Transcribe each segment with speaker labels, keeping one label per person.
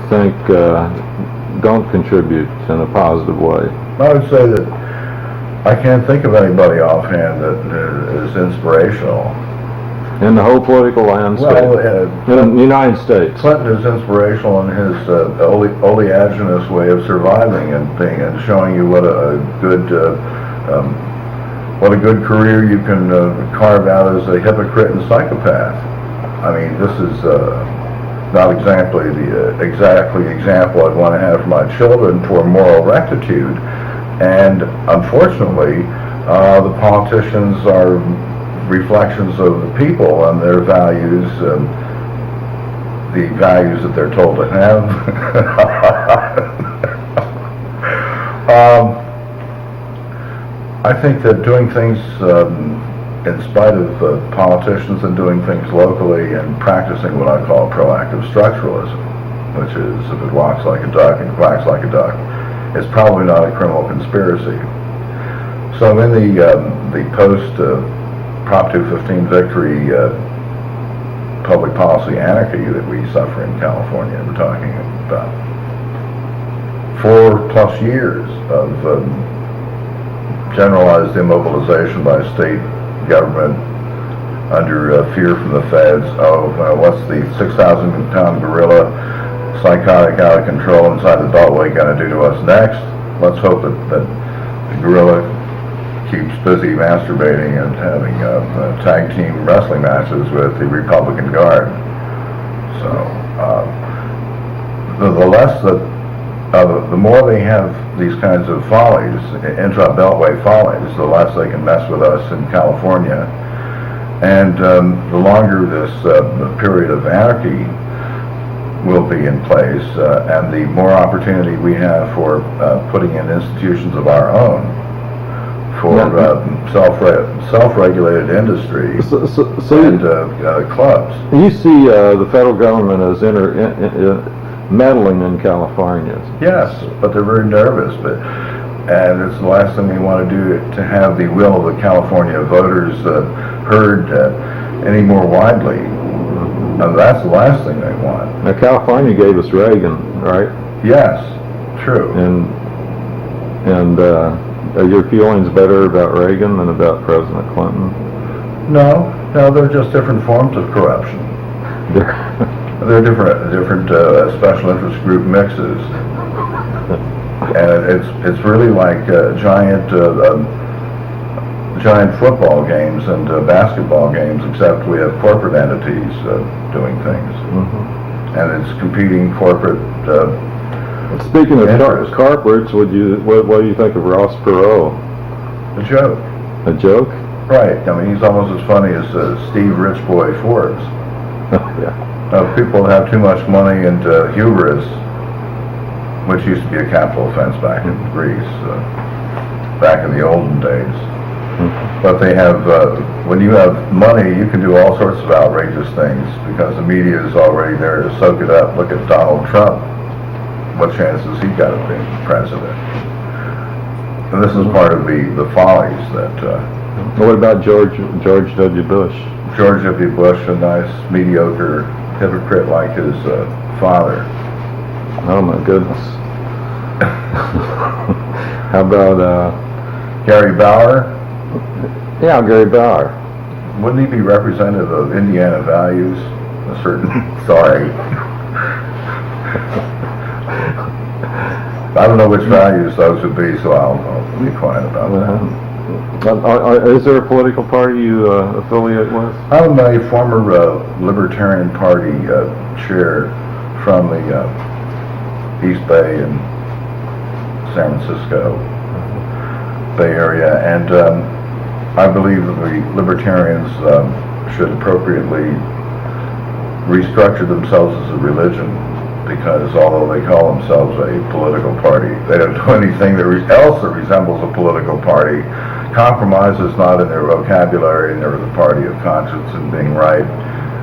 Speaker 1: think don't contribute in a positive way?
Speaker 2: I would say that I can't think of anybody offhand that is inspirational.
Speaker 1: In the whole political landscape?
Speaker 2: Well,
Speaker 1: in the United States?
Speaker 2: Clinton is inspirational in his oleaginous way of surviving and showing you what a good career you can carve out as a hypocrite and psychopath. I mean, this is not exactly the example I'd want to have for my children for moral rectitude. And unfortunately, the politicians are reflections of the people and their values, the values that they're told to have. I think that doing things in spite of politicians and doing things locally and practicing what I call proactive structuralism, which is if it walks like a duck and quacks like a duck, is probably not a criminal conspiracy. So in the post Prop 215 victory public policy anarchy that we suffer in California, we're talking about 4+ years of generalized immobilization by state government under fear from the feds. What's the 6,000-pound gorilla psychotic out of control inside the beltway going to do to us next? Let's hope that the gorilla keeps busy masturbating and having tag team wrestling matches with the Republican Guard. So the less that the more they have these kinds of follies, intra-beltway follies, the less they can mess with us in California. And the longer this period of anarchy will be in place, and the more opportunity we have for putting in institutions of our own, for self-regulated industry and clubs.
Speaker 1: You see the federal government as meddling in California.
Speaker 2: Yes, but they're very nervous. And it's the last thing we want to do, to have the will of the California voters heard any more widely. And that's the last thing they want.
Speaker 1: Now, California gave us Reagan, right?
Speaker 2: Yes, true.
Speaker 1: And are your feelings better about Reagan than about President Clinton?
Speaker 2: No, they're just different forms of corruption. They're different special interest group mixes. And it's really like giant football games and basketball games, except we have corporate entities doing things. Mm-hmm. And it's competing corporate
Speaker 1: Speaking of corporates, what do you think of Ross Perot?
Speaker 2: A joke.
Speaker 1: A joke?
Speaker 2: Right. I mean, he's almost as funny as Steve Rich Boy Forbes.
Speaker 1: Yeah.
Speaker 2: People that have too much money and hubris, which used to be a capital offense back in Greece, back in the olden days. Mm-hmm. But they have, when you have money, you can do all sorts of outrageous things because the media is already there to soak it up. Look at Donald Trump. What chance has he got of being president? And this is part of the follies that...
Speaker 1: what about George W. Bush?
Speaker 2: George W. Bush, a nice, mediocre hypocrite like his father.
Speaker 1: Oh my goodness. How about
Speaker 2: Gary Bauer?
Speaker 1: Yeah, Gary Bauer.
Speaker 2: Wouldn't he be representative of Indiana values? A certain, sorry. I don't know which values those would be, so I'll be quiet about that.
Speaker 1: Is there a political party you affiliate with?
Speaker 2: I'm a former Libertarian Party chair from the East Bay and San Francisco Bay Area, and I believe that the Libertarians should appropriately restructure themselves as a religion, because although they call themselves a political party, they don't do anything else that resembles a political party. Compromise is not in their vocabulary, and they're the party of conscience and being right,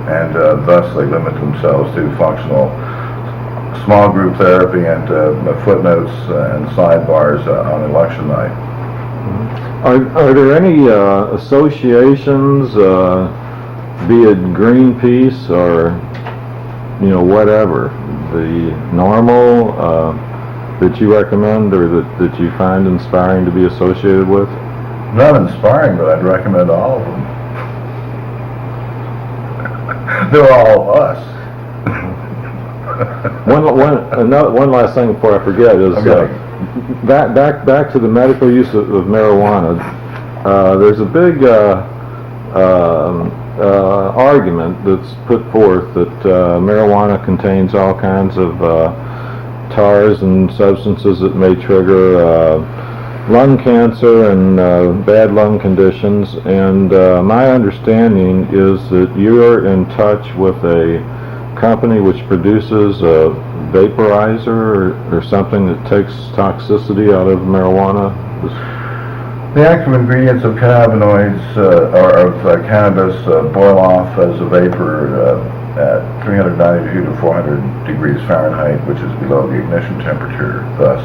Speaker 2: and thus they limit themselves to functional small group therapy and footnotes and sidebars on election night.
Speaker 1: Are there any associations, be it Greenpeace or whatever, the normal that you recommend or that you find inspiring to be associated with?
Speaker 2: Not inspiring, but I'd recommend all of them. They're all of us.
Speaker 1: One last thing before I forget is
Speaker 2: Okay.
Speaker 1: back to the medical use of marijuana. There's a big argument that's put forth that marijuana contains all kinds of tars and substances that may trigger lung cancer and bad lung conditions, and my understanding is that you're in touch with a company which produces a vaporizer or something that takes toxicity out of marijuana.
Speaker 2: The active ingredients of cannabinoids or of cannabis boil off as a vapor at 392 to 400 degrees Fahrenheit, which is below the ignition temperature. Thus,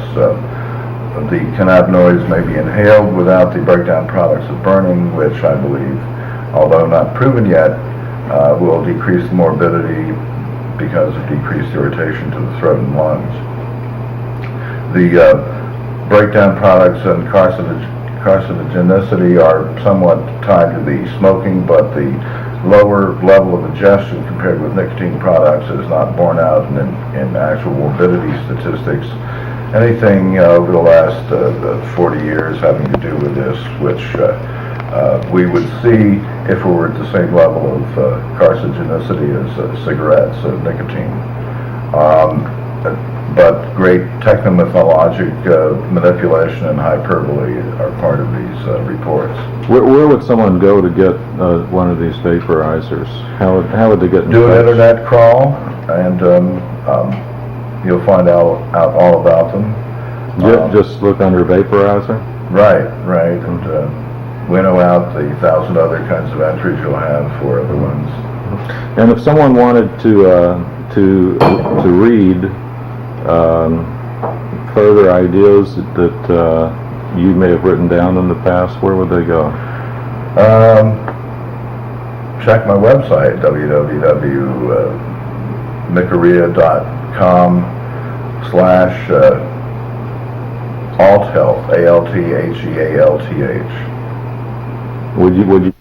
Speaker 2: the cannabinoids may be inhaled without the breakdown products of burning, which I believe, although not proven yet, will decrease morbidity because of decreased irritation to the throat and lungs. The breakdown products and carcinogenicity are somewhat tied to the smoking, but the lower level of ingestion compared with nicotine products is not borne out in actual morbidity statistics. Anything over the last 40 years having to do with this, which we would see if we were at the same level of carcinogenicity as cigarettes, nicotine. But great technomythologic manipulation and hyperbole are part of these reports.
Speaker 1: Where would someone go to get one of these vaporizers? How would they get in touch?
Speaker 2: Do an internet crawl, and you'll find out all about them.
Speaker 1: Just look under vaporizer?
Speaker 2: Right, and winnow out the 1,000 other kinds of entries you'll have for other ones.
Speaker 1: And if someone wanted to read further ideas that you may have written down in the past, where would they go?
Speaker 2: Check my website, www.mikuriya.com/althealth, ALTHEALTH.
Speaker 1: Would you?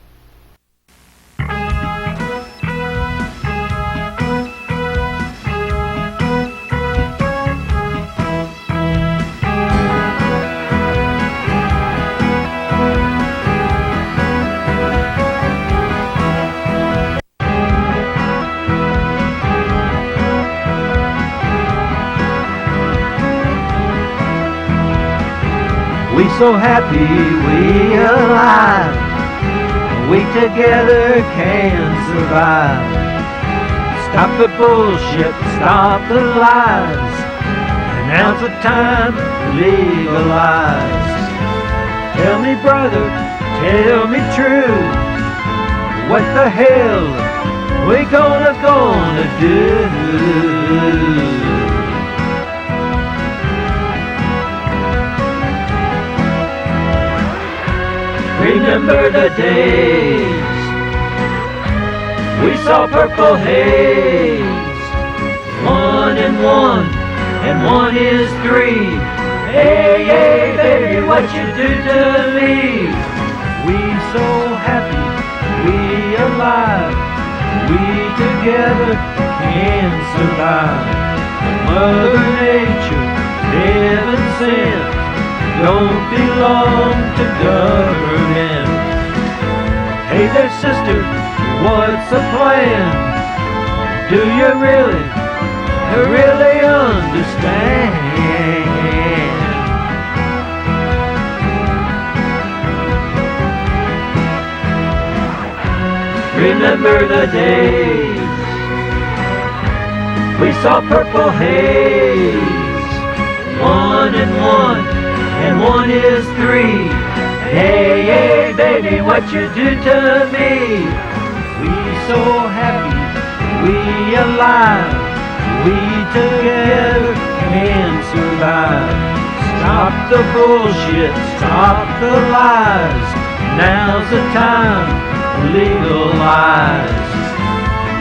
Speaker 3: We so happy we alive, we together can survive. Stop the bullshit, stop the lies, and now's the time to legalize. Tell me brother, tell me true, what the hell we gonna do? Remember the days we saw purple haze. 1 and 1 and 1 is 3. Hey, hey, baby, what you do to me? We so happy, we alive, we together can survive. Mother Nature, heaven sent, don't belong to government. Hey there sister, what's the plan? Do you really understand? Remember the days we saw purple haze. 1 and 1 and 1 is 3. Hey, hey, baby, what you do to me? We so happy, we alive, we together can survive. Stop the bullshit, stop the lies, now's the time to legalize.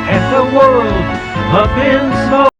Speaker 3: Half the world up in smoke.